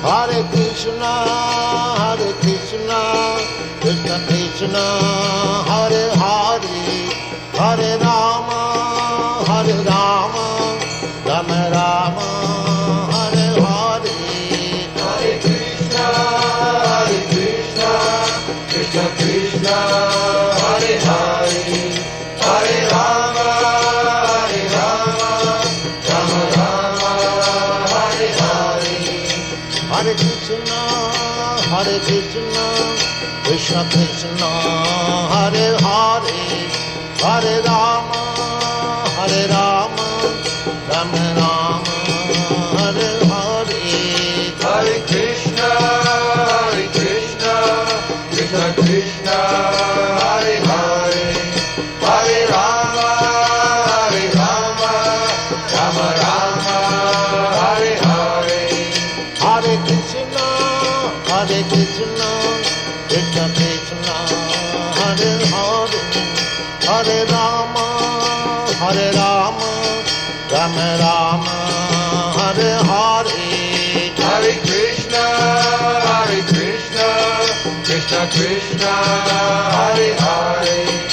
Hare Krishna, Krishna Krishna, Hare Hare, Hare Rama, Rama Rama, Hare Hare. Hare Krishna, Krishna Krishna, Hare Hare, Hare Rama, Rama Rama, Hare Hare. Hare Krishna, Krishna Krishna, Hare Hare, Hare Rama, Rama Rama, Hare Hare. Hare Krishna, Krishna Krishna, Hare Hare, Hare Rama, Rama Rama, Hare Hare. Hare Krishna, Krishna Krishna, Hare Hare, Hare Rama, Rama Rama, Hare Hare. Hare Krishna, Krishna Krishna, Hare Hare.